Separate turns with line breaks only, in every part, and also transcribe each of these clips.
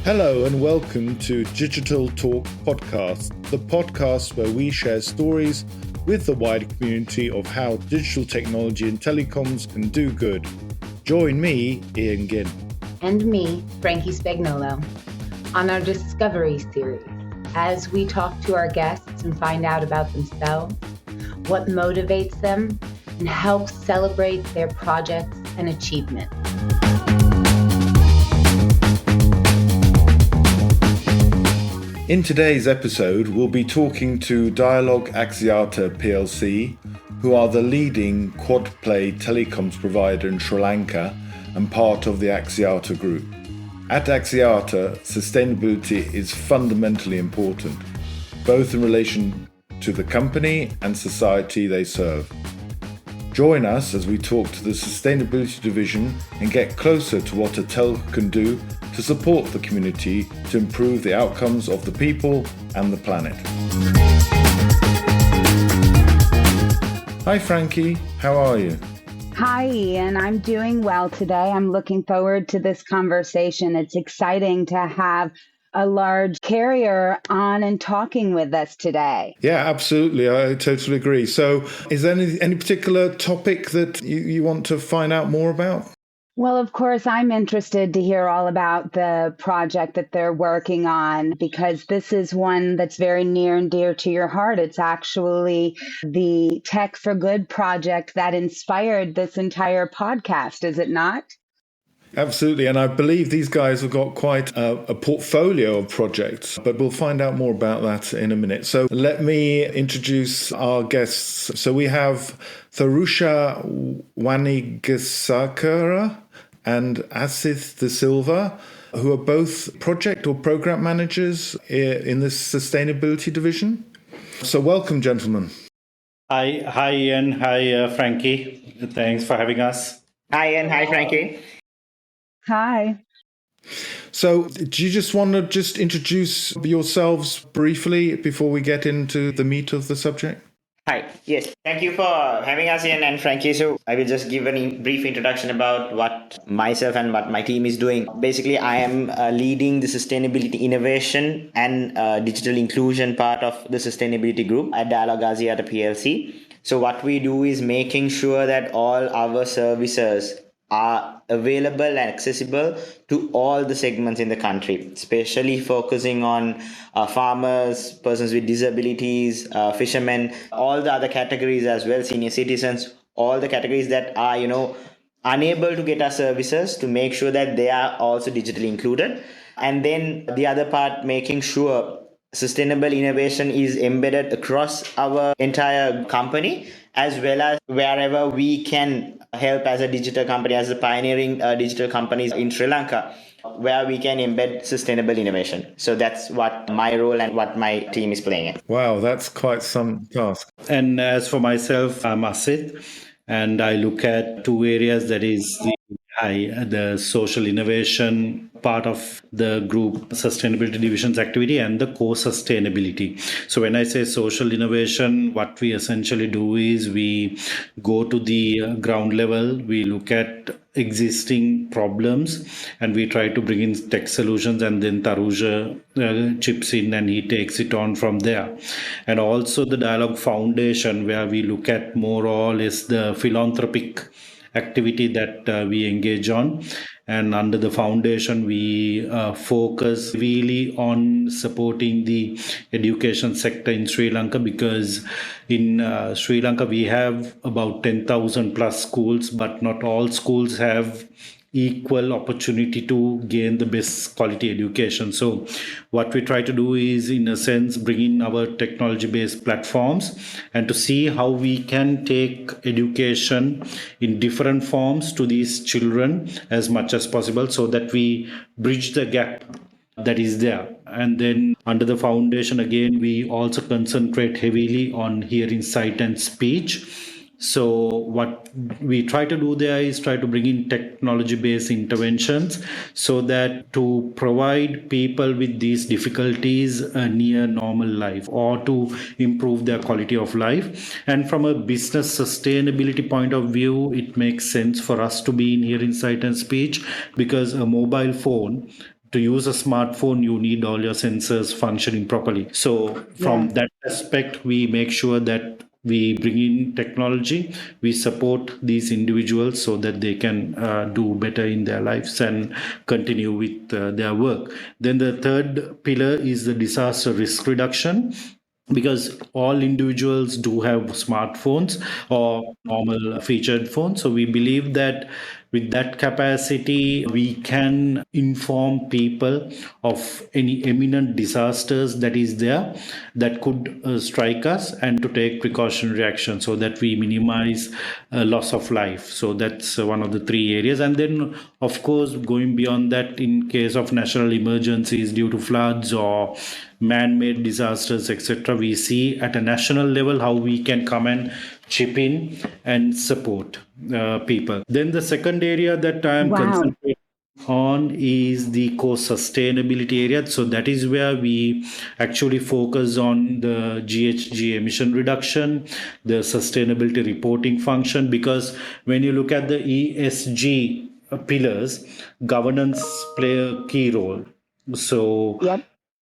Hello and welcome to Digital Talk Podcast, the podcast where we share stories with the wider community of how digital technology and telecoms can do good. Join me, Ian Ginn.
And me, Frankie Spagnolo, on our Discovery series as we talk to our guests and find out about themselves, what motivates them, and help celebrate their projects and achievements.
In today's episode, we'll be talking to Dialog Axiata PLC, who are the leading quad-play telecoms provider in Sri Lanka and part of the Axiata Group. At Axiata, sustainability is fundamentally important, both in relation to the company and society they serve. Join us as we talk to the Sustainability Division and get closer to what a telco can do to support the community to improve the outcomes of the people and the planet. Hi Frankie, how are you?
Hi Ian, I'm doing well today. I'm looking forward to this conversation. It's exciting to have a large carrier on and talking with us today.
Yeah, absolutely. I totally agree. So is there any particular topic that you want to find out more about?
Well, of course, I'm interested to hear all about the project that they're working on because this is one that's very near and dear to your heart. It's actually the Tech for Good project that inspired this entire podcast, is it not?
Absolutely. And I believe these guys have got quite a portfolio of projects, but we'll find out more about that in a minute. So let me introduce our guests. So we have Tharusha Wanigasakara and Asith De Silva, who are both project or program managers in the sustainability division. So welcome, gentlemen.
Hi Ian. Hi, Frankie. Thanks for having us.
Hi Ian. Hi, Frankie.
Hi.
So do you just want to introduce yourselves briefly before we get into the meat of the subject?
Hi. Yes. Thank you for having us, Ian and Frankie. So I will just give a brief introduction about what myself and what my team is doing. Basically, I am leading the sustainability innovation and digital inclusion part of the sustainability group at Dialog Axiata PLC. So what we do is making sure that all our services are available and accessible to all the segments in the country, especially focusing on farmers, persons with disabilities, fishermen, all the other categories as well, senior citizens, all the categories that are, unable to get our services, to make sure that they are also digitally included. And then the other part, making sure sustainable innovation is embedded across our entire company, as well as wherever we can help as a digital company, as a pioneering digital companies in Sri Lanka, where we can embed sustainable innovation. So that's what my role and what my team is playing.
Wow, that's quite some task.
And as for myself, I'm Asith, and I look at two areas, that is the social innovation part of the group sustainability division's activity and the core sustainability. So when I say social innovation, what we essentially do is we go to the ground level, we look at existing problems and we try to bring in tech solutions, and then Tharusha chips in and he takes it on from there. And also the Dialog Foundation, where we look at more or less the philanthropic activity that we engage on. And under the foundation, we focus really on supporting the education sector in Sri Lanka, because in Sri Lanka, we have about 10,000 plus schools, but not all schools have equal opportunity to gain the best quality education. So what we try to do is, in a sense, bring in our technology-based platforms and to see how we can take education in different forms to these children as much as possible, so that we bridge the gap that is there. And then under the foundation, again, we also concentrate heavily on hearing, sight and speech. So what we try to do there is try to bring in technology-based interventions so that to provide people with these difficulties a near normal life, or to improve their quality of life. And from a business sustainability point of view, it makes sense for us to be in hearing, sight and speech, because a mobile phone to use a smartphone, you need all your sensors functioning properly. So from that aspect, we make sure that we bring in technology, we support these individuals so that they can do better in their lives and continue with their work. Then the third pillar is the disaster risk reduction, because all individuals do have smartphones or normal featured phones. So we believe that with that capacity, we can inform people of any imminent disasters that is there that could strike us, and to take precautionary action so that we minimize loss of life. So that's one of the three areas. And then, of course, going beyond that, in case of national emergencies due to floods or man-made disasters, etc., we see at a national level how we can come and chip in and support people. Then the second area that I am concentrating on is the co-sustainability area. So that is where we actually focus on the GHG emission reduction, the sustainability reporting function, because when you look at the ESG pillars, governance play a key role. So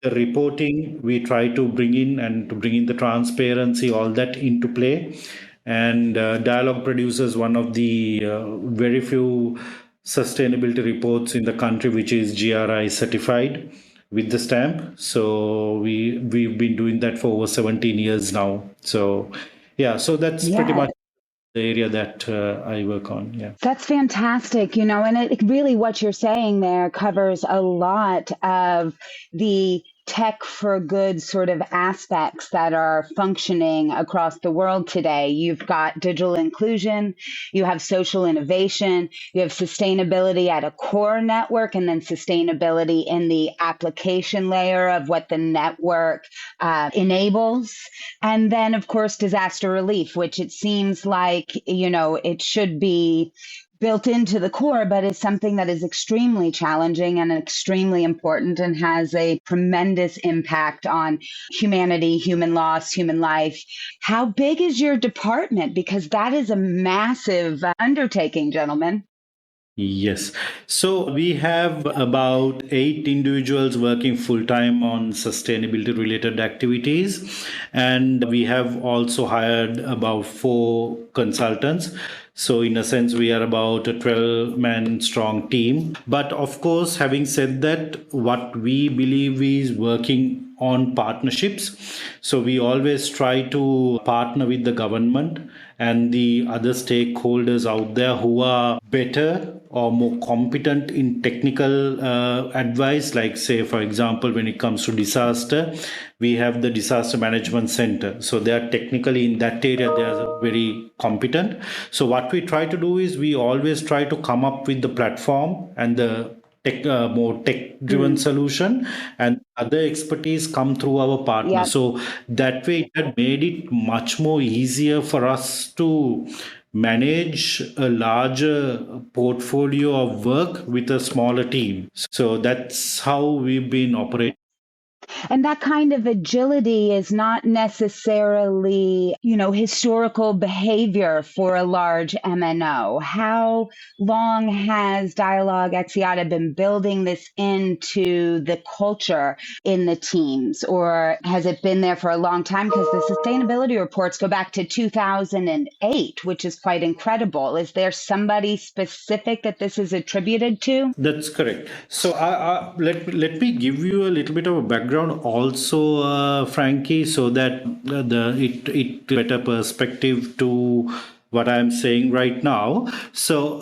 the reporting we try to bring in, and to bring in the transparency, all that into play. And Dialog produces one of the very few sustainability reports in the country which is GRI certified with the stamp. So we've been doing that for over 17 years now. So so that's pretty much the area that I work on. Yeah,
that's fantastic. And it really, what you're saying there covers a lot of the tech for good sort of aspects that are functioning across the world today. You've got digital inclusion, you have social innovation, you have sustainability at a core network, and then sustainability in the application layer of what the network enables. And then, of course, disaster relief, which it seems like, it should be built into the core, but is something that is extremely challenging and extremely important, and has a tremendous impact on humanity, human loss, human life. How big is your department? Because that is a massive undertaking, gentlemen.
Yes. So we have about 8 individuals working full time on sustainability related activities. And we have also hired about 4 consultants. So in a sense, we are about a 12-man strong team. But of course, having said that, what we believe is working on partnerships. So we always try to partner with the government and the other stakeholders out there who are better or more competent in technical advice. Like, say, for example, when it comes to disaster, we have the Disaster Management Center. So they are technically in that area, they are very competent. So what we try to do is we always try to come up with the platform and the more tech-driven solution, and other expertise come through our partners. So that way, it had made it much more easier for us to manage a larger portfolio of work with a smaller team. So that's how we've been operating.
And that kind of agility is not necessarily, historical behavior for a large MNO. How long has Dialog Axiata been building this into the culture in the teams? Or has it been there for a long time? Because the sustainability reports go back to 2008, which is quite incredible. Is there somebody specific that this is attributed to?
That's correct. So let me give you a little bit of a background also, Frankie, so that it better perspective to what I'm saying right now. So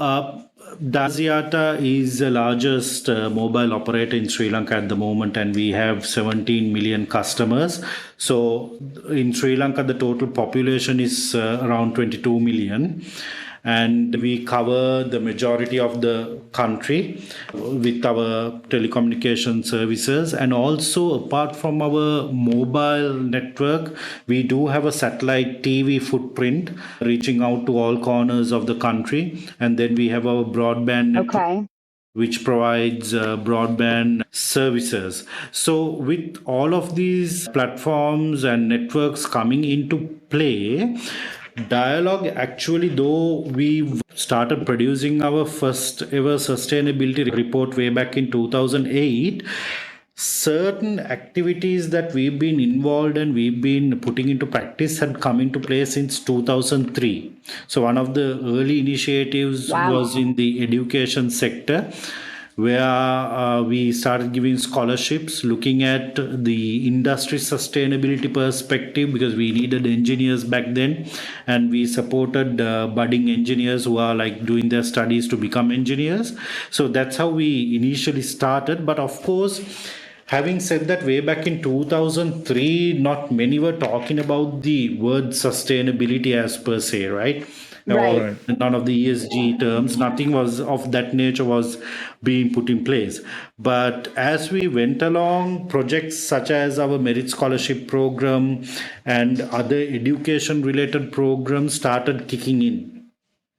Axiata is the largest mobile operator in Sri Lanka at the moment, and we have 17 million customers. So in Sri Lanka, the total population is around 22 million. And we cover the majority of the country with our telecommunication services. And also, apart from our mobile network, we do have a satellite TV footprint reaching out to all corners of the country. And then we have our broadband network, which provides broadband services. So with all of these platforms and networks coming into play, Dialog, actually, though we started producing our first ever sustainability report way back in 2008, certain activities that we've been involved and we've been putting into practice had come into place since 2003. So one of the early initiatives
Wow.
was in the education sector, where we started giving scholarships looking at the industry sustainability perspective, because we needed engineers back then, and we supported budding engineers who are like doing their studies to become engineers. So that's how we initially started. But of course, having said that, way back in 2003, not many were talking about the word sustainability as per se, right?
Right.
Or none of the ESG terms, nothing was of that nature was being put in place. But as we went along, projects such as our merit scholarship program and other education related programs started kicking in.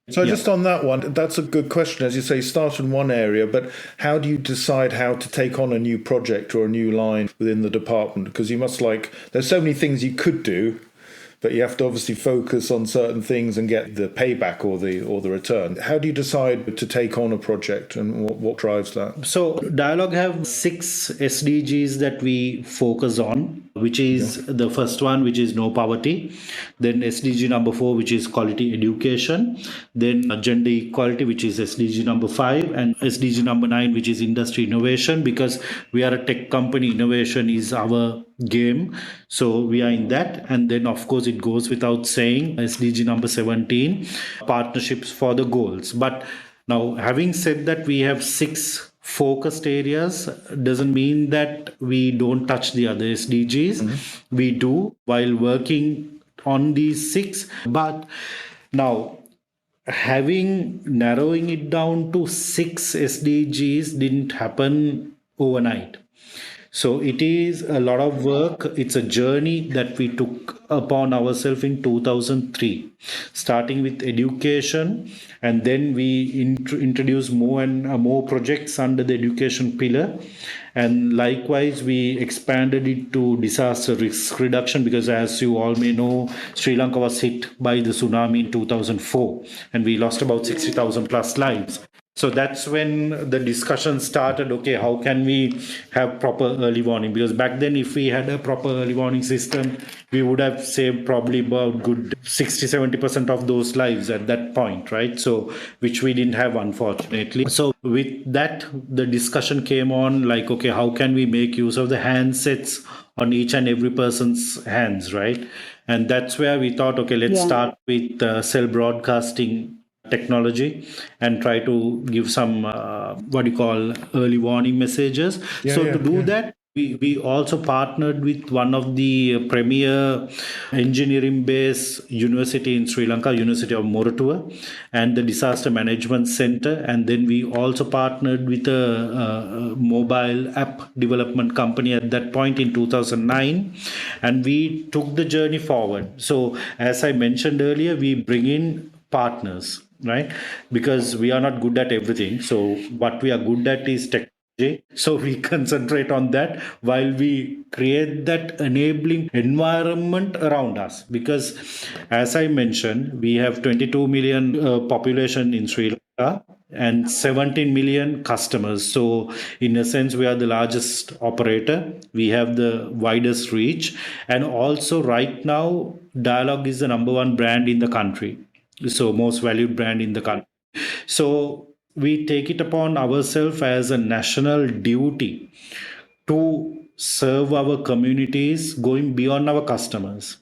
So just on that one, that's a good question. As you say, start in one area, but how do you decide how to take on a new project or a new line within the department? Because you must there's so many things you could do, but you have to obviously focus on certain things and get the payback or the return. How do you decide to take on a project, and what drives that?
So Dialog have 6 SDGs that we focus on, which is the first one, which is no poverty. Then SDG number 4, which is quality education. Then gender equality, which is SDG number 5, and SDG number 9, which is industry innovation. Because we are a tech company, innovation is our game, so we are in that. And then of course it goes without saying, SDG number 17, partnerships for the goals. But now, having said that, we have 6 focused areas, doesn't mean that we don't touch the other SDGs. We do while working on these 6. But now, narrowing it down to 6 SDGs didn't happen overnight. So it is a lot of work. It's a journey that we took upon ourselves in 2003, starting with education, and then we introduced more and more projects under the education pillar. And likewise, we expanded it to disaster risk reduction, because as you all may know, Sri Lanka was hit by the tsunami in 2004, and we lost about 60,000 plus lives. So that's when the discussion started. Okay, how can we have proper early warning? Because back then, if we had a proper early warning system, we would have saved probably about good 60-70% of those lives at that point, right? So, which we didn't have, unfortunately. So with that, the discussion came on like, okay, how can we make use of the handsets on each and every person's hands, right? And that's where we thought, okay, let's start with cell broadcasting technology and try to give some early warning messages. That, we also partnered with one of the premier engineering based university in Sri Lanka, University of Moratuwa, and the disaster management center. And then we also partnered with a mobile app development company at that point in 2009, and we took the journey forward. So as I mentioned earlier, we bring in partners, right? Because we are not good at everything. So what we are good at is technology. So we concentrate on that while we create that enabling environment around us. Because as I mentioned, we have 22 million population in Sri Lanka and 17 million customers. So in a sense, we are the largest operator. We have the widest reach. And also right now, Dialog is the number 1 brand in the country. So most valued brand in the country. So we take it upon ourselves as a national duty to serve our communities going beyond our customers.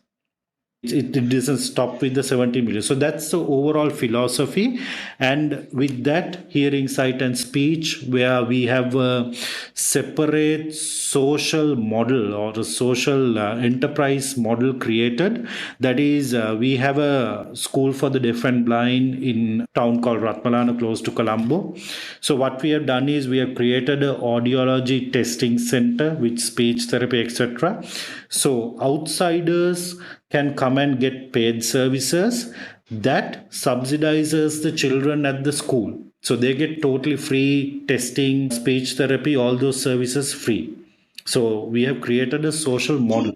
It doesn't stop with the 70 million. So that's the overall philosophy. And with that, hearing, sight, and speech, where we have a separate social model or a social enterprise model created. That is, we have a school for the deaf and blind in a town called Ratmalana, close to Colombo. So what we have done is we have created an audiology testing center with speech therapy, etc. So outsiders can come and get paid services that subsidizes the children at the school. So they get totally free testing, speech therapy, all those services free. So we have created a social model.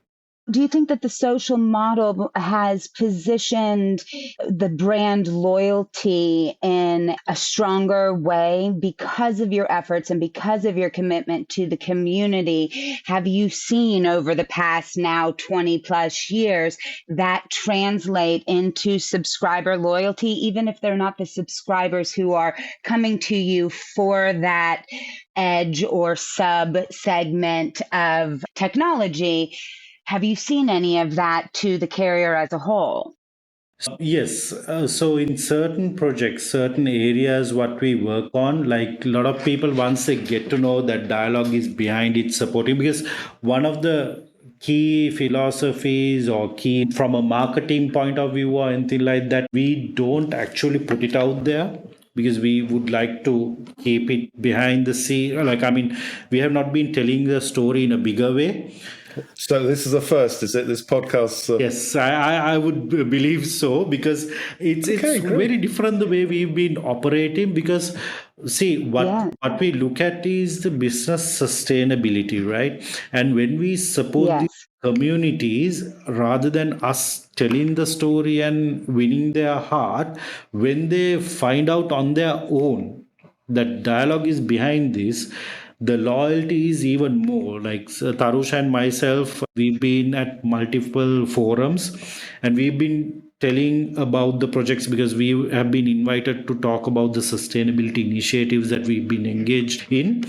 Do you think that the social model has positioned the brand loyalty in a stronger way because of your efforts and because of your commitment to the community? Have you seen over the past now 20 plus years that translate into subscriber loyalty, even if they're not the subscribers who are coming to you for that edge or sub segment of technology? Have you seen any of that to the carrier as a whole?
Yes. So in certain projects, certain areas, what we work on, like a lot of people, once they get to know that Dialog is behind it supporting, because one of the key philosophies or key from a marketing point of view or anything like that, we don't actually put it out there because we would like to keep it behind the scene. Like, I mean, we have not been telling the story in a bigger way.
So this is a first, is it? This podcast?
Yes, I would believe so, because it's
Okay, great.
very different the way we've been operating. Because see, what we look at is the business sustainability, right? And when we support the
Yes.
communities, rather than us telling the story and winning their heart, when they find out on their own that Dialog is behind this, the loyalty is even more. Like Tharusha and myself, we've been at multiple forums and we've been telling about the projects because we have been invited to talk about the sustainability initiatives that we've been engaged in.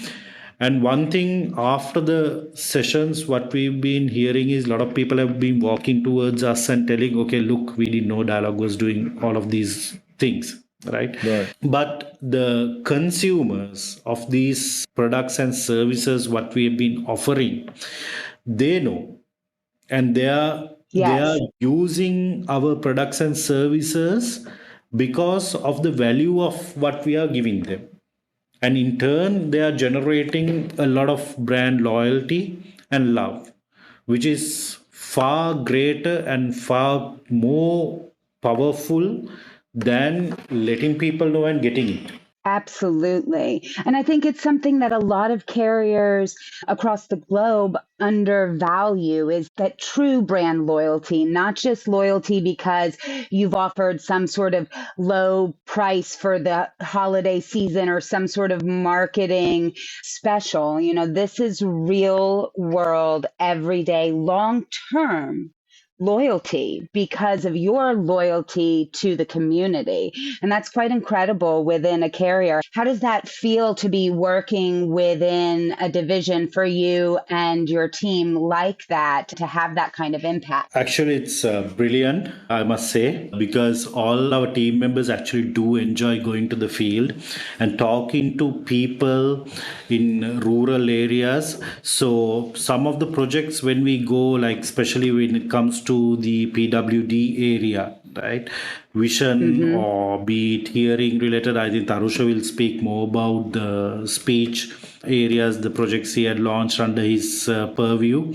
And one thing after the sessions, what we've been hearing is a lot of people have been walking towards us and telling, okay, look, we didn't know Dialog was doing all of these things. Right? But the consumers of these products and services, what we have been offering, they know, and they are using our products and services because of the value of what we are giving them, and in turn they are generating a lot of brand loyalty and love, which is far greater and far more powerful than letting people know and getting it.
Absolutely. And I think it's something that a lot of carriers across the globe undervalue is that true brand loyalty, not just loyalty because you've offered some sort of low price for the holiday season or some sort of marketing special. You know, this is real world, everyday, long term loyalty because of your loyalty to the community. And that's quite incredible within a carrier. How does that feel to be working within a division for you and your team like that, to have that kind of impact?
Actually, it's brilliant, I must say, because all our team members actually do enjoy going to the field and talking to people in rural areas. So, some of the projects, when we go, like, especially when it comes to the PWD area, right? Vision or be it hearing related, I think Tharusha will speak more about the speech areas, the projects he had launched under his purview.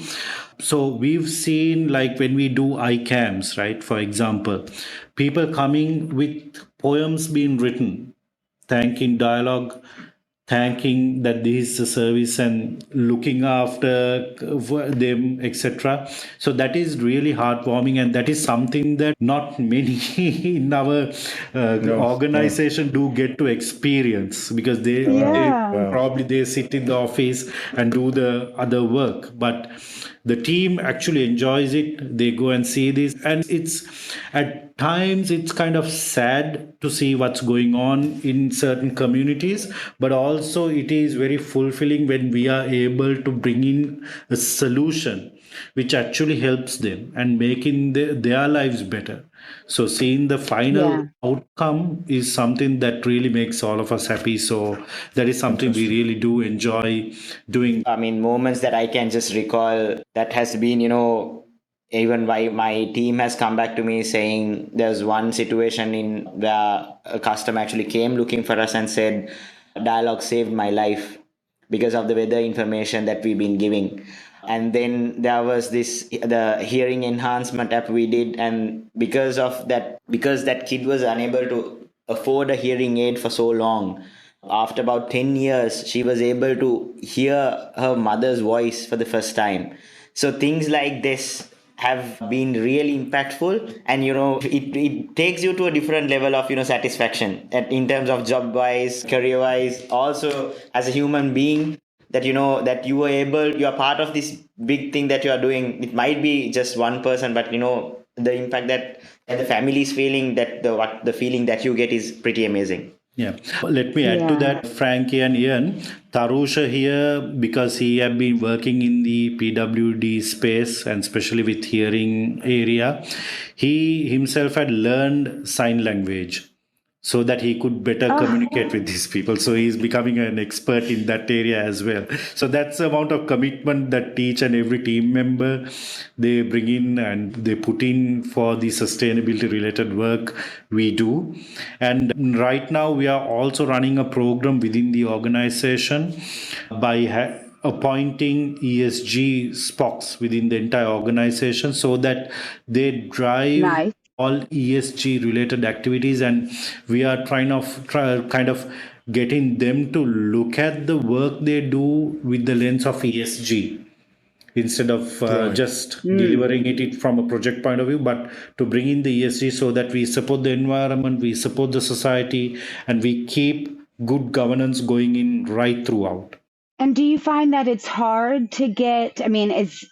So we've seen, like, when we do ICAMs, right? For example, people coming with poems being written, thanking Dialog, thanking that this is a service and looking after them, etc. So that is really heartwarming, and that is something that not many in our organization do get to experience, because they probably they sit in the office and do the other work, but the team actually enjoys it. They go and see this, and it's at times it's kind of sad to see what's going on in certain communities, but also it is very fulfilling when we are able to bring in a solution which actually helps them and making their lives better. So seeing the final outcome is something that really makes all of us happy. So that is something we really do enjoy doing.
I mean, moments that I can just recall that has been, even why my team has come back to me saying there's one situation in where a customer actually came looking for us and said, Dialog saved my life because of the weather information that we've been giving. And then there was the hearing enhancement app we did, and because that kid was unable to afford a hearing aid for so long, after about 10 years she was able to hear her mother's voice for the first time. So things like this have been really impactful, and it takes you to a different level of satisfaction in terms of job wise, career wise, also as a human being, that that you are part of this big thing that you are doing. It might be just one person, but the impact that the family is feeling, that the feeling that you get is pretty amazing.
Yeah. Let me add to that, Frankie and Ian. Tharusha here, because he have been working in the PWD space and especially with hearing area, he himself had learned sign language so that he could better communicate with these people. So he's becoming an expert in that area as well. So that's the amount of commitment that each and every team member they bring in and they put in for the sustainability related work we do. And right now we are also running a program within the organization by appointing ESG spokes within the entire organization so that they drive all ESG related activities, and we are kind of getting them to look at the work they do with the lens of ESG instead of just delivering it from a project point of view, but to bring in the ESG so that we support the environment, we support the society, and we keep good governance going in right throughout.
And do you find that it's hard to get, it's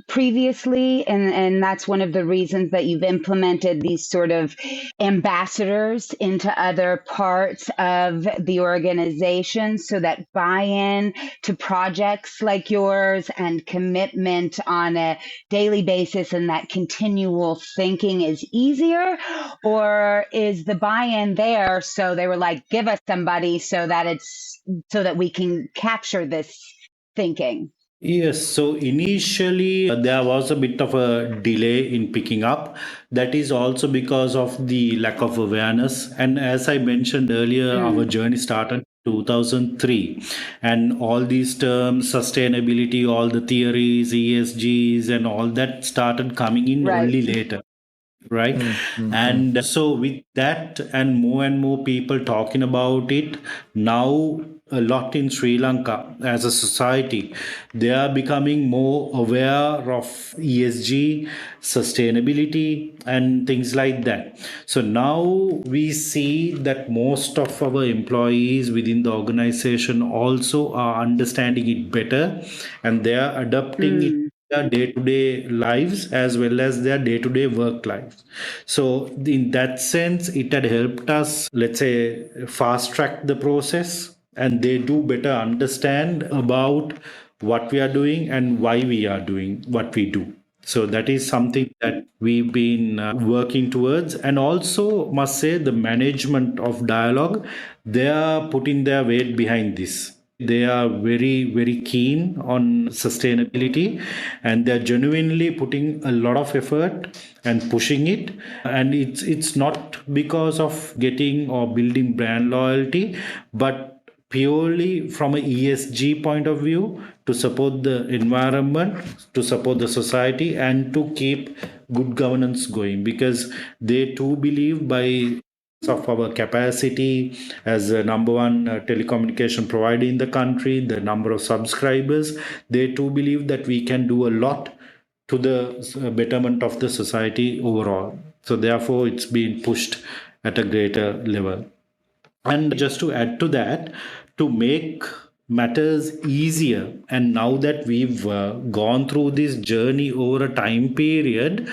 previously, and that's one of the reasons that you've implemented these sort of ambassadors into other parts of the organization so that buy-in to projects like yours and commitment on a daily basis and that continual thinking is easier? Or is the buy-in there so they were like, give us somebody so that we can capture this thinking?
Yes, so initially there was a bit of a delay in picking up. That is also because of the lack of awareness. And as I mentioned earlier, our journey started 2003, and all these terms, sustainability, all the theories, ESGs, and all that started coming in only later. Right. And so with that and more people talking about it now, a lot in Sri Lanka as a society, they are becoming more aware of ESG, sustainability, and things like that. So now we see that most of our employees within the organization also are understanding it better, and they are adopting it their day-to-day lives as well as their day-to-day work lives. So in that sense, it had helped us, let's say, fast track the process, and they do better understand about what we are doing and why we are doing what we do. So that is something that we've been working towards. And also must say the management of Dialog, they are putting their weight behind this. They are very, very keen on sustainability, and they're genuinely putting a lot of effort and pushing it. And it's not because of getting or building brand loyalty, but purely from an ESG point of view, to support the environment, to support the society, and to keep good governance going, because they too believe by of our capacity as the number one telecommunication provider in the country, the number of subscribers, they too believe that we can do a lot to the betterment of the society overall. So therefore, it's been pushed at a greater level. And just to add to that, to make matters easier, and now that we've gone through this journey over a time period,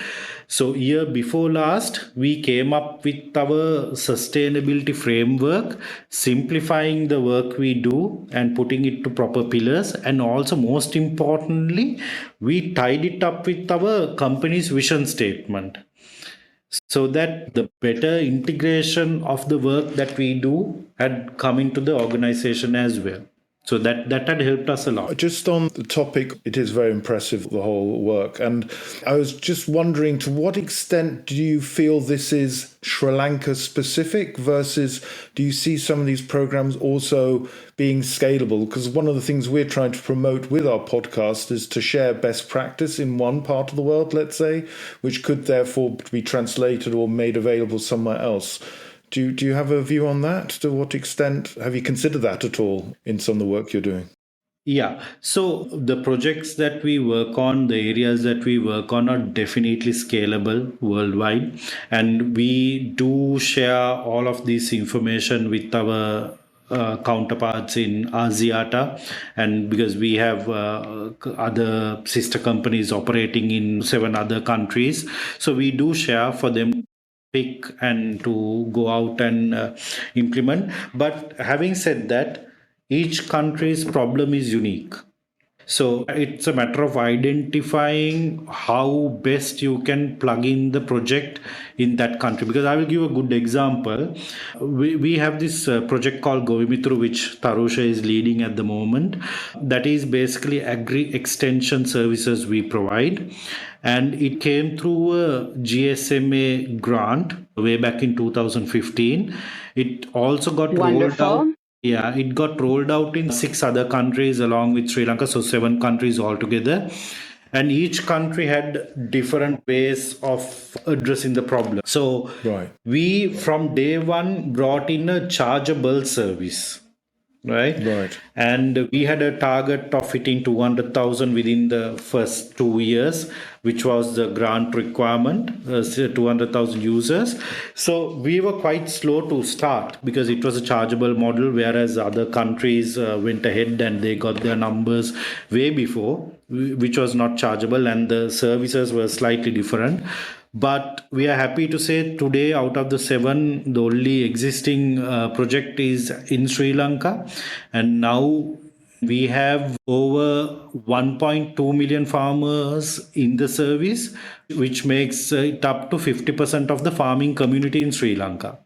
so year before last we came up with our sustainability framework, simplifying the work we do and putting it to proper pillars, and also most importantly we tied it up with our company's vision statement, so that the better integration of the work that we do had come into the organization as well. So that had helped us a lot.
Just on the topic, it is very impressive, the whole work. And I was just wondering, to what extent do you feel this is Sri Lanka specific versus do you see some of these programs also being scalable? Because one of the things we're trying to promote with our podcast is to share best practice in one part of the world, let's say, which could therefore be translated or made available somewhere else. Do you have a view on that? To what extent have you considered that at all in some of the work you're doing?
Yeah. So the projects that we work on, the areas that we work on are definitely scalable worldwide. And we do share all of this information with our counterparts in Axiata. And because we have other sister companies operating in 7 other countries. So we do share for them pick and to go out and implement. But having said that, each country's problem is unique. So it's a matter of identifying how best you can plug in the project in that country. Because I will give a good example. We have this project called Govimitru, which Tharusha is leading at the moment. That is basically agri extension services we provide. And it came through a GSMA grant way back in 2015. It also got rolled out.
Wonderful.
Yeah, it got rolled out in 6 other countries along with Sri Lanka, so 7 countries altogether. And each country had different ways of addressing the problem. So
Right.
we from day one brought in a chargeable service, right?
Right.
And we had a target of hitting 200,000 within the first 2 years, which was the grant requirement, 200,000 users. So we were quite slow to start because it was a chargeable model, whereas other countries went ahead and they got their numbers way before, which was not chargeable, and the services were slightly different. But we are happy to say today, out of the 7, the only existing project is in Sri Lanka. And now we have over 1.2 million farmers in the service, which makes it up to 50% of the farming community in Sri Lanka.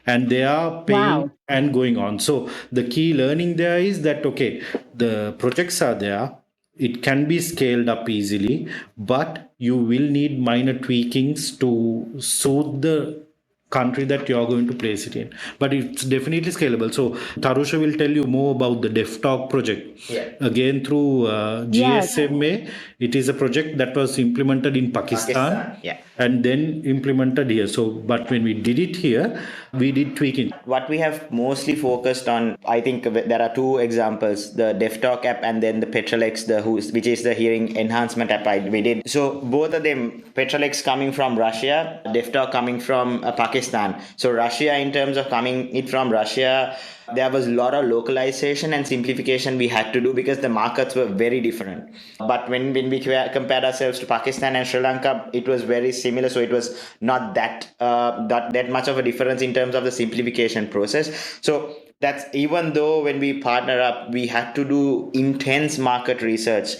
And they are paying
Wow.
and going on. So the key learning there is that, okay, the projects are there, it can be scaled up easily, but you will need minor tweakings to suit the country that you're going to place it in. But it's definitely scalable. So Tarusha will tell you more about the DevTalk project.
Yeah.
Again, through
Yes.
GSMA, it is a project that was implemented in Pakistan.
Yeah.
And then implemented here. So, but when we did it here, we did tweaking.
What we have mostly focused on, I think there are 2 examples: the DevTalk app and then the Petrolex, which is the hearing enhancement app we did. So both of them, Petrolex coming from Russia, DevTalk coming from Pakistan. So Russia, in terms of coming it from Russia, there was a lot of localization and simplification we had to do because the markets were very different. But when we compared ourselves to Pakistan and Sri Lanka, it was very similar. So it was not that much of a difference in terms of the simplification process. So that's, even though when we partner up, we had to do intense market research.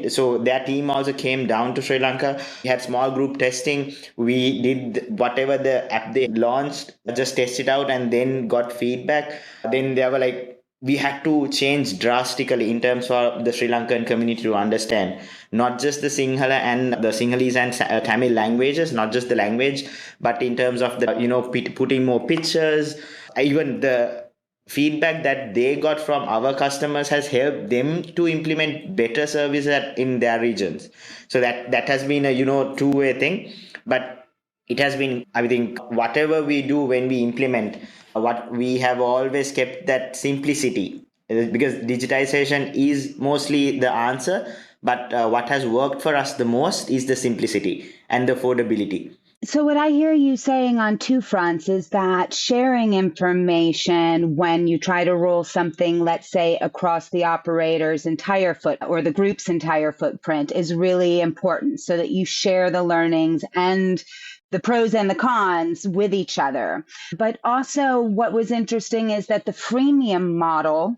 So their team also came down to Sri Lanka. We had small group testing. We did whatever the app they launched, just test it out and then got feedback. Then they were like, we had to change drastically in terms of the Sri Lankan community to understand not just the Sinhala and the Sinhalese and Tamil languages, not just the language, but in terms of the, putting more pictures, even the feedback that they got from our customers has helped them to implement better services in their regions. So that has been a two-way thing. But it has been, I think, whatever we do when we implement, what we have always kept that simplicity, because digitization is mostly the answer, but what has worked for us the most is the simplicity and the affordability.
So, what I hear you saying on 2 fronts is that sharing information when you try to roll something, let's say, across the operator's entire or the group's entire footprint is really important so that you share the learnings and the pros and the cons with each other. But also, what was interesting is that the freemium model,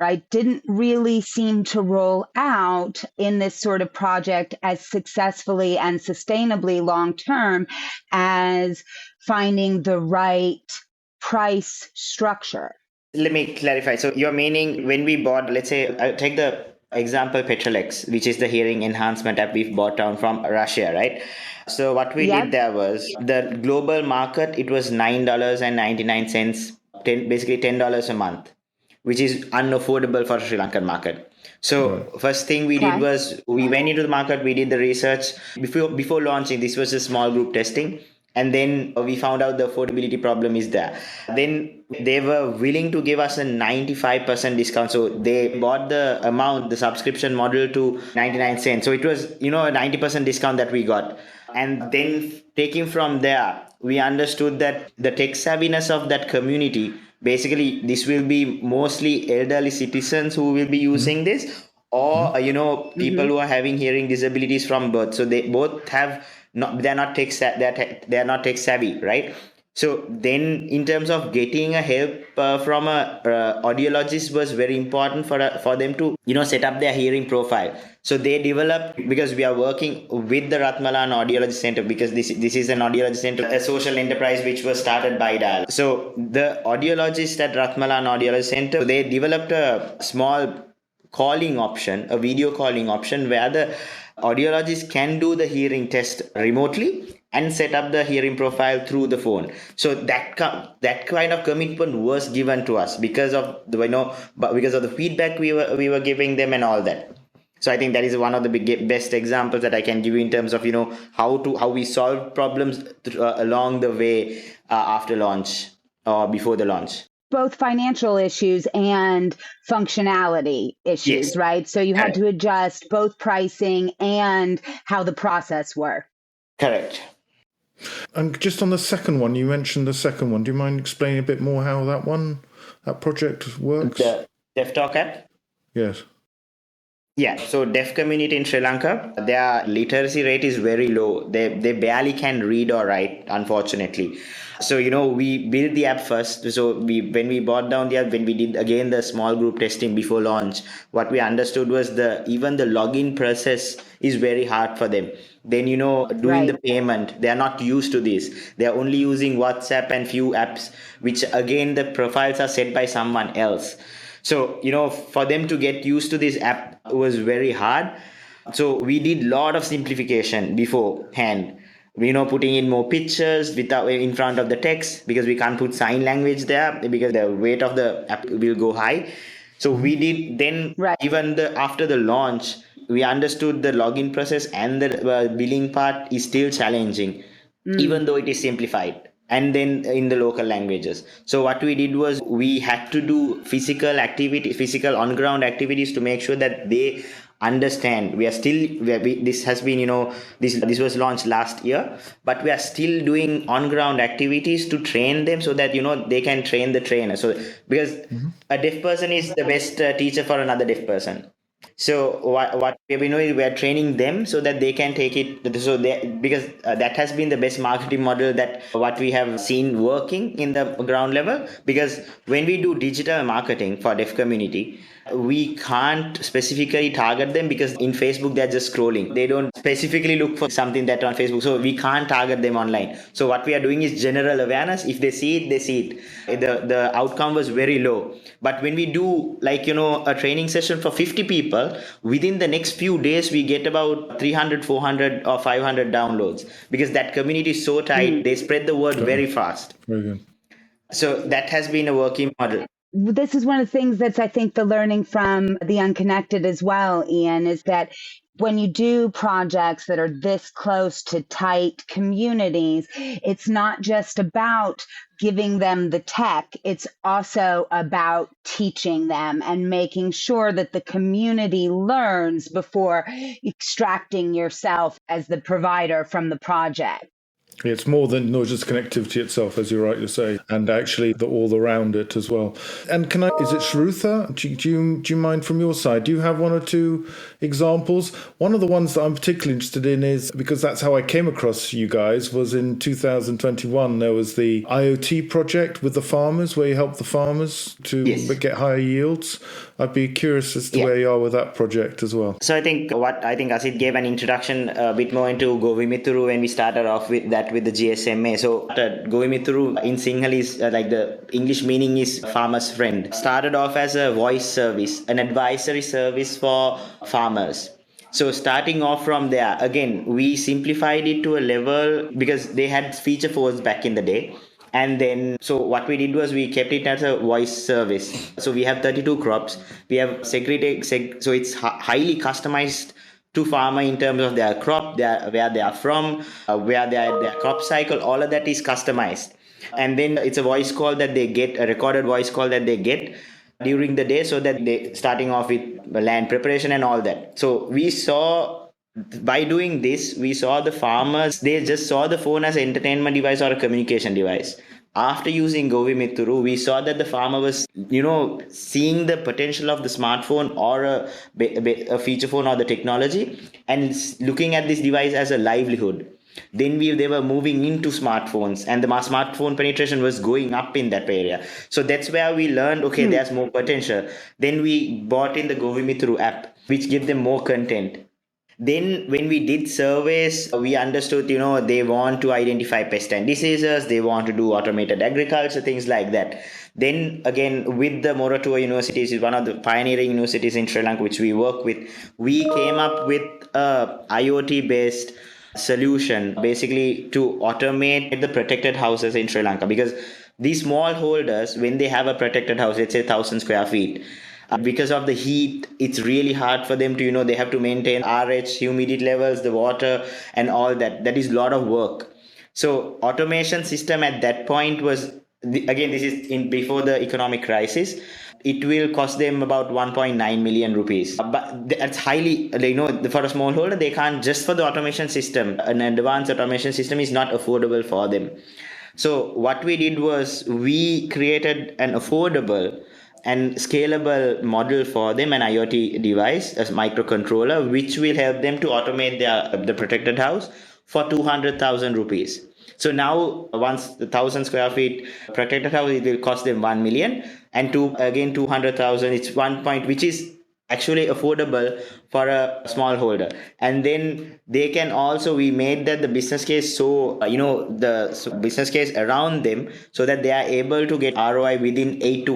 right, didn't really seem to roll out in this sort of project as successfully and sustainably long term as finding the right price structure.
Let me clarify. So you're meaning when we bought, let's say, take the example Petrolex, which is the hearing enhancement app we've bought down from Russia, right? So what we did there was the global market, it was $9.99, basically $10 a month, which is unaffordable for the Sri Lankan market. So first thing we did was we went into the market, we did the research before launching. This was a small group testing. And then we found out the affordability problem is there. Then they were willing to give us a 95% discount. So they bought the subscription model to 99 cents. So it was, a 90% discount that we got. And then taking from there, we understood that the tech savviness of that community, basically this will be mostly elderly citizens who will be using this, or people who are having hearing disabilities from birth. So they both have not they're not they're not tech savvy, right? So then in terms of getting a help from a audiologist was very important for them to set up their hearing profile. So they developed, because we are working with the Ratmalan Audiology Center, because this is an audiology center, a social enterprise which was started by Dialog. So the audiologists at Ratmalan Audiology Center, they developed a small calling option, a video calling option, where the audiologist can do the hearing test remotely and set up the hearing profile through the phone. So that kind of commitment was given to us because of the feedback we were giving them and all that. So I think that is one of the best examples that I can give you in terms of how we solve problems along the way after launch or before the launch.
Both financial issues and functionality issues,
Yes.
right? So you had to adjust both pricing and how the process worked.
Correct.
And just on the second one, you mentioned the second one. Do you mind explaining a bit more how that project works?
The DeafTalk app?
Yes.
Yeah, so deaf community in Sri Lanka, their literacy rate is very low. They barely can read or write, unfortunately. So, we built the app first. So when we bought down the app, when we did again the small group testing before launch, what we understood was even the login process is very hard for them. Then, doing the payment, they are not used to this. They are only using WhatsApp and few apps, which again, the profiles are set by someone else. So, for them to get used to this app was very hard. So we did a lot of simplification beforehand. Putting in more pictures in front of the text, because we can't put sign language there because the weight of the app will go high. So we did then, even after the launch, we understood the login process and the billing part is still challenging, even though it is simplified. And then in the local languages. So what we did was we had to do physical on-ground activities to make sure that they understand. This has been, this was launched last year, but we are still doing on-ground activities to train them so that, they can train the trainer. So because a deaf person is the best teacher for another deaf person. So what we are training them so that they can take it. So because that has been the best marketing model that what we have seen working in the ground level. Because when we do digital marketing for deaf community, we can't specifically target them, because in Facebook they're just scrolling. They don't specifically look for something that on Facebook. So we can't target them online. So what we are doing is general awareness. If they see it, they see it. The outcome was very low. But when we do a training session for 50 people, within the next few days we get about 300, 400 or 500 downloads, because that community is so tight. They spread the word very fast.
Very good.
So that has been a working model.
This is one of the things that's, I think, the learning from the Unconnected as well, Ian, is that when you do projects that are this close to tight communities, it's not just about giving them the tech, it's also about teaching them and making sure that the community learns before extracting yourself as the provider from the project.
It's more than not just connectivity itself, as you're right to say, and actually the all around it as well. And is it Shrutha? Do you mind from your side? Do you have one or two examples? One of the ones that I'm particularly interested in is, because that's how I came across you guys, was in 2021. There was the IoT project with the farmers, where you help the farmers to get higher yields. I'd be curious as to where you are with that project as well.
So I think Asith gave an introduction a bit more into Govimituru when we started off with that with the GSMA. So Govimituru in Sinhala is the English meaning is farmer's friend. Started off as a voice service, an advisory service for farmers. So starting off from there, again, we simplified it to a level because they had feature phones back in the day. And then, so what we did was we kept it as a voice service. So we have 32 crops. We have so it's highly customized to farmer in terms of their crop, where they are from, where their crop cycle, all of that is customized. And then it's a voice call that they get, a recorded voice call that they get during the day, so that they starting off with land preparation and all that. So we saw, by doing this, we saw the farmers, they just saw the phone as an entertainment device or a communication device. After using Govimithuru, we saw that the farmer was, seeing the potential of the smartphone or a feature phone or the technology, and looking at this device as a livelihood. Then they were moving into smartphones, and the smartphone penetration was going up in that area. So that's where we learned, okay, there's more potential. Then we bought in the Govimithuru app, which gave them more content. Then when we did surveys, we understood, they want to identify pest and diseases, they want to do automated agriculture, things like that. Then again, with the Moratuwa University, is one of the pioneering universities in Sri Lanka, which we work with, we came up with a IoT-based solution, basically to automate the protected houses in Sri Lanka. Because these smallholders, when they have a protected house, let's say 1,000 square feet, because of the heat, it's really hard for them to, they have to maintain RH, humidity levels, the water, and all that. That is a lot of work. So automation system at that point was, again, this is in before the economic crisis, it will cost them about 1.9 million rupees. But that's highly, for a smallholder, they can't, just for the automation system, an advanced automation system is not affordable for them. So what we did was we created an affordable and scalable model for them, an IoT device, a microcontroller, which will help them to automate the protected house for 200,000 rupees. So now, once the 1,000 square feet protected house, it will cost them 1 million, and 200,000. It's 1 point, which is actually affordable for a small holder. And then they can also, we made that the business case, so business case around them, so that they are able to get ROI within 8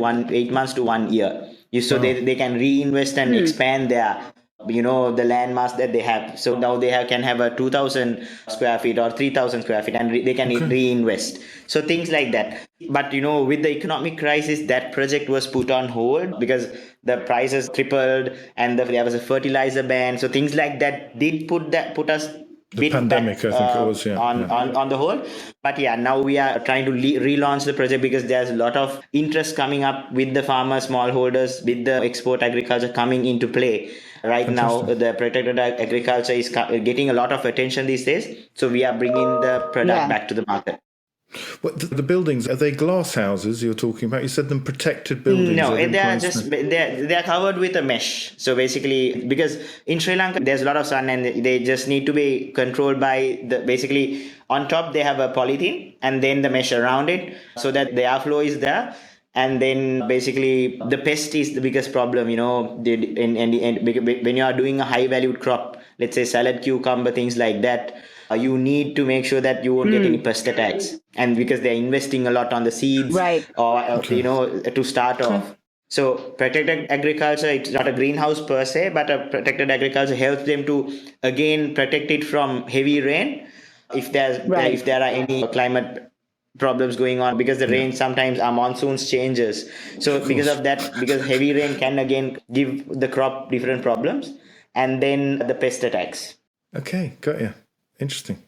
months to 1 year. So they can reinvest and expand their the land mass that they have. So now they can have a 2,000 square feet or 3,000 square feet, and they can reinvest. So things like that. But with the economic crisis, that project was put on hold because the prices tripled, and there was a fertilizer ban. So things like that did put us
the pandemic, I think it was,
on the whole. But now we are trying to relaunch the project, because there's a lot of interest coming up with the farmers, smallholders, with the export agriculture coming into play. Right. Fantastic. Now, the protected agriculture is getting a lot of attention these days. So we are bringing the product back to the market.
What, the buildings, are they glass houses you're talking about? You said them protected buildings.
No, they're covered with a mesh. So basically, because in Sri Lanka there's a lot of sun, and they just need to be controlled by basically on top they have a polythene, and then the mesh around it, so that the airflow is there. And then basically the pest is the biggest problem, when you are doing a high valued crop, let's say salad, cucumber, things like that, you need to make sure that you won't get any pest attacks. And because they're investing a lot on the seeds, to start off. So protected agriculture, it's not a greenhouse per se, but a protected agriculture helps them to, again, protect it from heavy rain. If there are any climate problems going on, because the rain sometimes our monsoons changes. So because of that, because heavy rain can again give the crop different problems, and then the pest attacks.
Okay, got you. Interesting.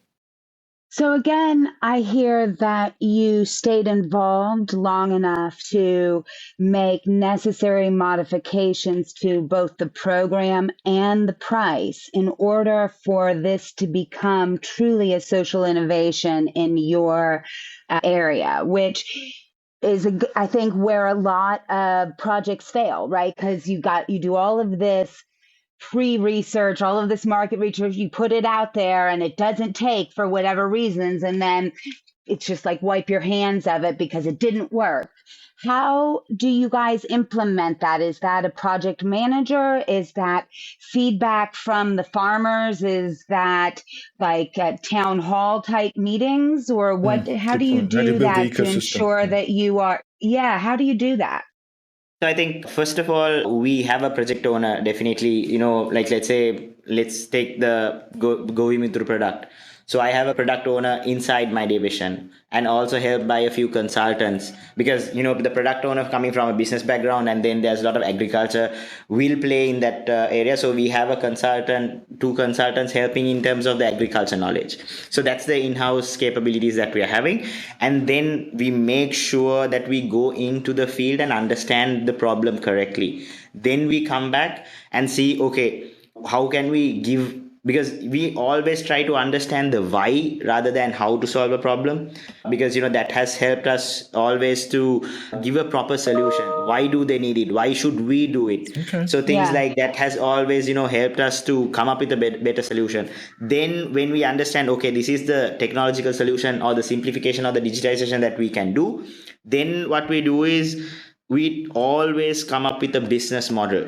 So again, I hear that you stayed involved long enough to make necessary modifications to both the program and the price in order for this to become truly a social innovation in your area, which is, I think, where a lot of projects fail, right? Because you do all of this pre-research, all of this market research, you put it out there and it doesn't take for whatever reasons, and then it's just like wipe your hands of it because it didn't work. How do you guys implement that? Is that a project manager? Is that feedback from the farmers? Is that like town hall type meetings? Or what? How do you do that to ensure that you are, how do you do that?
So I think, first of all, we have a project owner, definitely, like let's take the Govimithuru product. So I have a product owner inside my division and also helped by a few consultants because, the product owner coming from a business background and then there's a lot of agriculture will play in that area. So we have two consultants helping in terms of the agriculture knowledge. So that's the in-house capabilities that we are having. And then we make sure that we go into the field and understand the problem correctly. Then we come back and see, okay, how can we give, because we always try to understand the why rather than how to solve a problem, because that has helped us always to give a proper solution. Why do they need it? Why should we do it?
Okay.
So things
Yeah.
like that has always helped us to come up with a better solution. Then when we understand, okay, this is the technological solution or the simplification or the digitization that we can do, then what we do is we always come up with a business model,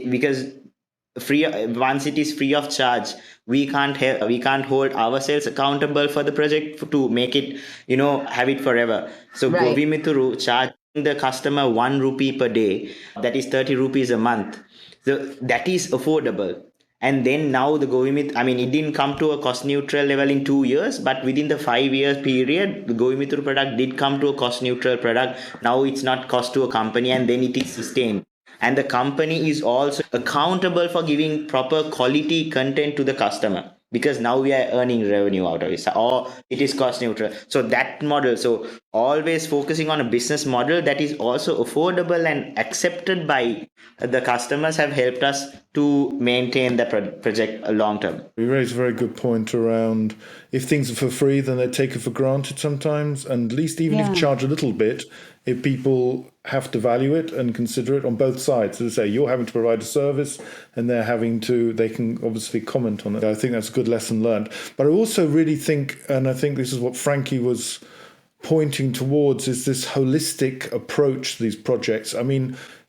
because once it is free of charge, we can't hold ourselves accountable for the project to make it have it forever. So
Right.
Govimithuru charging the customer 1 rupee per day, that is 30 rupees a month, so that is affordable. And then now the Govimith, it didn't come to a cost neutral level in 2 years, but within the 5 years period, the Govimithuru product did come to a cost neutral product. Now it's not cost to a company, and then it is sustained. And the company is also accountable for giving proper quality content to the customer, because now we are earning revenue out of it, or it is cost neutral. So that model, so always focusing on a business model that is also affordable and accepted by the customers have helped us to maintain the project long term.
You raise a very good point around if things are for free, then they're taken for granted sometimes. And at least even if you charge a little bit, if people have to value it and consider it on both sides. As I say, you're having to provide a service and they can obviously comment on it. I think that's a good lesson learned. But I also really think, and I think this is what Frankie was pointing towards, is this holistic approach to these projects.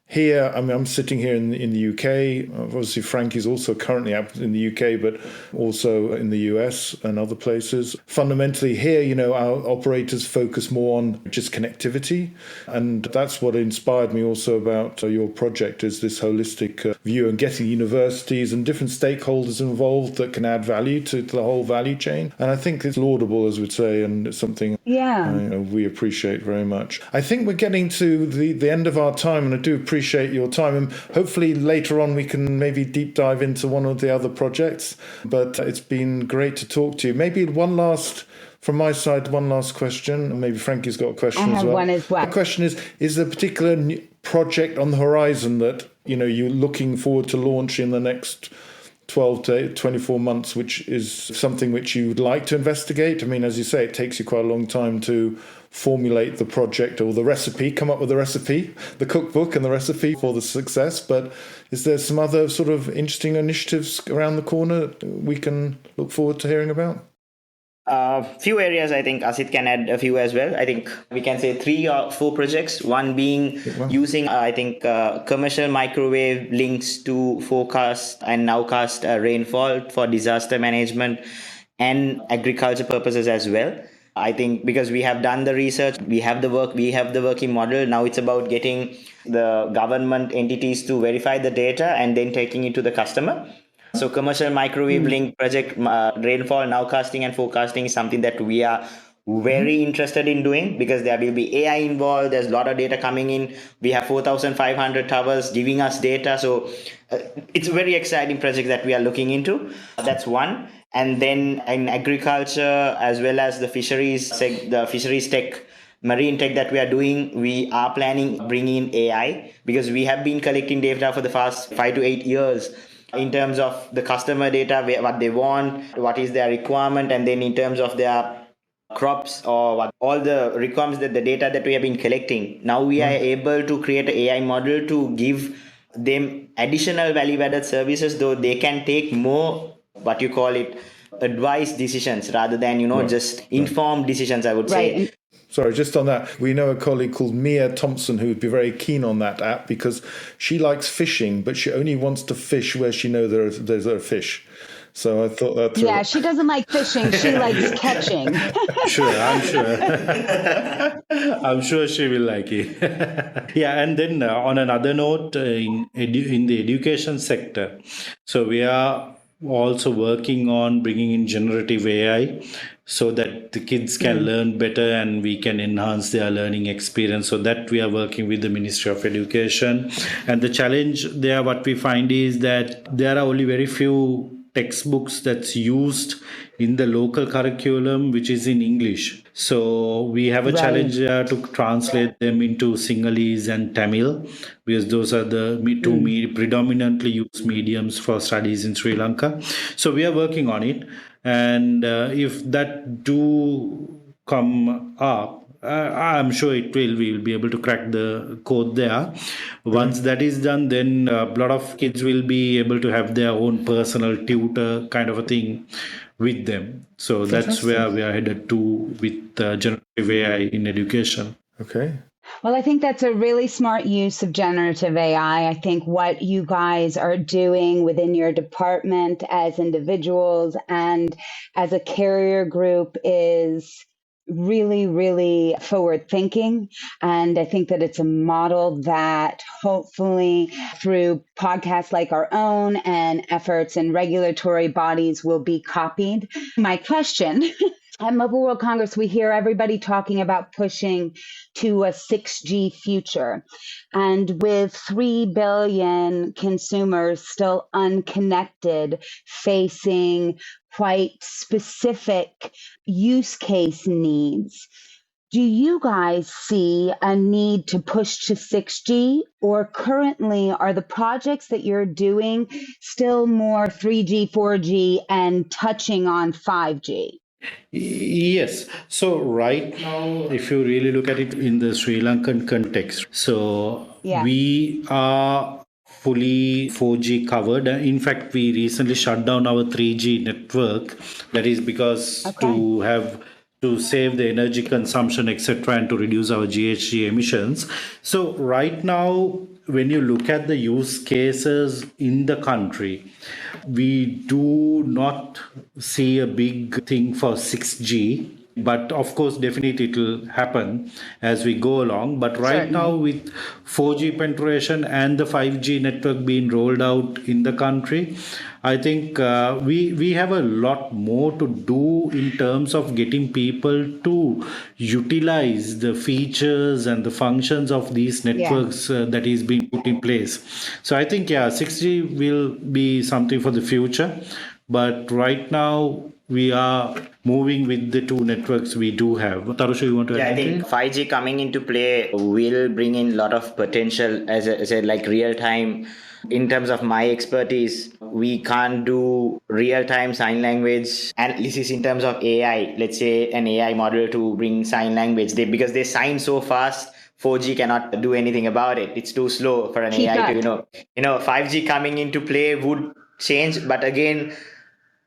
Here, I'm sitting here in the UK. Obviously, Frankie's also currently out in the UK, but also in the US and other places. Fundamentally, here, our operators focus more on just connectivity. And that's what inspired me also about your project, is this holistic view and getting universities and different stakeholders involved that can add value to the whole value chain. And I think it's laudable, as we'd say, and it's something we appreciate very much. I think we're getting to the end of our time, and I do appreciate your time, and hopefully later on we can maybe deep dive into one of the other projects. But it's been great to talk to you. Maybe from my side, one last question, and maybe Frankie's got a question as well.
I have one as well.
The question is there a particular project on the horizon that you're looking forward to launch in the next 12 to 24 months, which is something which you would like to investigate? As you say, it takes you quite a long time to formulate the project or the recipe, come up with the recipe, the cookbook and the recipe for the success. But is there some other sort of interesting initiatives around the corner that we can look forward to hearing about?
Few areas, I think Asith can add a few as well. I think we can say 3 or 4 projects. One being using, commercial microwave links to forecast and nowcast rainfall for disaster management and agriculture purposes as well. I think because we have done the research, we have the working model. Now it's about getting the government entities to verify the data and then taking it to the customer. So commercial microwave link project, rainfall nowcasting and forecasting is something that we are very interested in doing, because there will be AI involved. There's a lot of data coming in. We have 4,500 towers giving us data. So it's a very exciting project that we are looking into. That's one. And then in agriculture, as well as the fisheries tech, marine tech that we are doing, we are planning bringing in AI, because we have been collecting data for the past 5 to 8 years in terms of the customer data, what they want, what is their requirement, and then in terms of their crops or all the requirements, that the data that we have been collecting. Now we are able to create an AI model to give them additional value-added services, though they can take more, advice decisions rather than, just informed decisions, I would say.
Sorry, just on that, we know a colleague called Mia Thompson who would be very keen on that app, because she likes fishing, but she only wants to fish where she knows there's a fish. So I thought that.
Yeah, she doesn't like fishing. She likes catching.
I'm sure she will like it. Yeah, and then on another note, in the education sector, so we are also working on bringing in generative AI so that the kids can learn better and we can enhance their learning experience. So that we are working with the Ministry of Education. And the challenge there, what we find is that there are only very few textbooks that's used in the local curriculum, which is in English. So we have a challenge to translate them into Sinhalese and Tamil, because those are the two predominantly used mediums for studies in Sri Lanka. So we are working on it. And if that do come up, I'm sure we will be able to crack the code there. Once that is done, then a lot of kids will be able to have their own personal tutor kind of a thing with them. So that's where we are headed to with generative AI in education.
Okay.
Well, I think that's a really smart use of generative AI. I think what you guys are doing within your department as individuals and as a carrier group is really, really forward thinking. And I think that it's a model that hopefully through podcasts like our own and efforts in regulatory bodies will be copied. My question at Mobile World Congress, we hear everybody talking about pushing to a 6G future. And with 3 billion consumers still unconnected, facing quite specific use case needs, do you guys see a need to push to 6G, or currently are the projects that you're doing still more 3G, 4G, and touching on 5G?
Yes. So right now, if you really look at it in the Sri Lankan context, so we are fully 4G covered. In fact, we recently shut down our 3G network. That is because to save the energy consumption, etc., and to reduce our GHG emissions. So right now, when you look at the use cases in the country, we do not see a big thing for 6G. But of course, definitely it will happen as we go along. But right now, with 4G penetration and the 5G network being rolled out in the country, I think we have a lot more to do in terms of getting people to utilize the features and the functions of these networks that is being put in place. So I think, 6G will be something for the future. But right now, we are moving with the two networks we do have. Tharusha, you want to add?
I think 5G coming into play will bring in a lot of potential as a like real time. In terms of my expertise, we can't do real-time sign language analysis in terms of AI. Let's say an AI model to bring sign language. Because they sign so fast, 4G cannot do anything about it. It's too slow for an AI to, 5G coming into play would change. But again,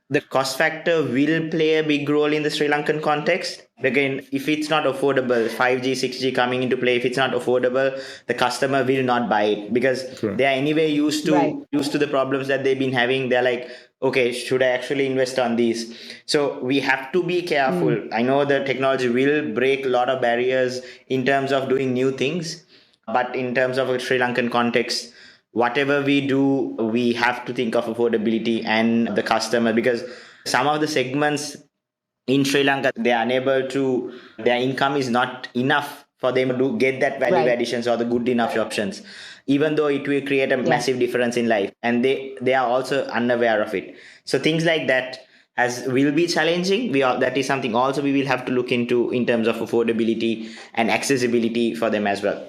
the cost factor will play a big role in the Sri Lankan context. Again, if it's not affordable, 5G, 6G coming into play, if it's not affordable, the customer will not buy it because they are anyway used to the problems that they've been having. They're like, okay, should I actually invest on these? So we have to be careful. I know the technology will break a lot of barriers in terms of doing new things, but in terms of a Sri Lankan context, whatever we do, we have to think of affordability and the customer, because some of the segments in Sri Lanka, they are unable to, their income is not enough for them to get that value additions or the good enough options, even though it will create a massive difference in life. And they are also unaware of it. So things like that will be challenging. That is something also we will have to look into in terms of affordability and accessibility for them as well.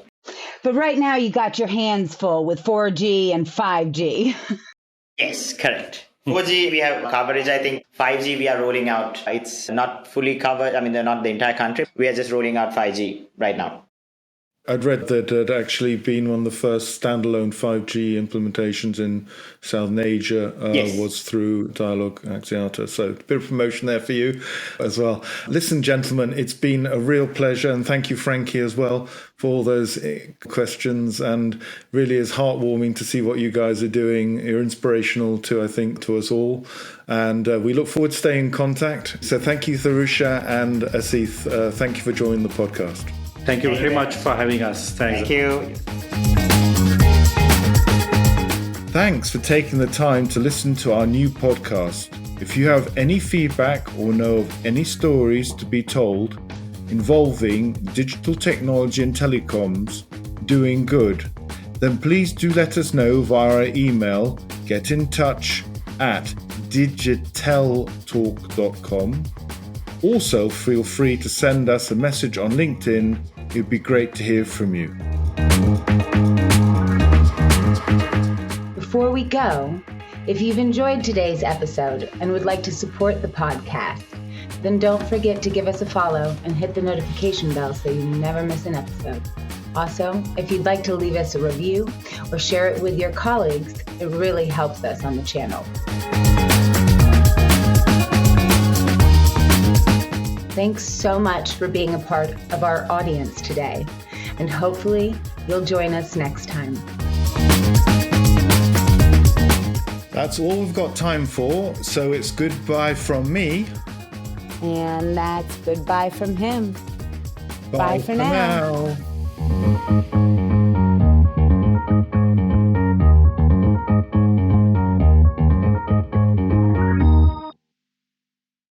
But right now you got your hands full with 4G and 5G.
Yes, correct. 4G, we have coverage, I think. 5G, we are rolling out. It's not fully covered. I mean, they're not the entire country. We are just rolling out 5G right now.
I'd read that it had actually been one of the first standalone 5G implementations in Southern Asia was through Dialog Axiata. So a bit of promotion there for you as well. Listen, gentlemen, it's been a real pleasure. And thank you, Frankie, as well, for all those questions. And really is heartwarming to see what you guys are doing. You're inspirational to us all. And we look forward to staying in contact. So thank you, Tharusha and Asith. Thank you for joining the podcast.
Thank you very much for having us. Thanks.
Thank you.
Thanks for taking the time to listen to our new podcast. If you have any feedback or know of any stories to be told involving digital technology and telecoms doing good, then please do let us know via our email, getinTouch@digiteltalk.com. Also, feel free to send us a message on LinkedIn. It would be great to hear from you.
Before we go, if you've enjoyed today's episode and would like to support the podcast, then don't forget to give us a follow and hit the notification bell so you never miss an episode. Also, if you'd like to leave us a review or share it with your colleagues, it really helps us on the channel. Thanks so much for being a part of our audience today, and hopefully you'll join us next time.
That's all we've got time for, so it's goodbye from me.
And that's goodbye from him.
Bye
for now.
now.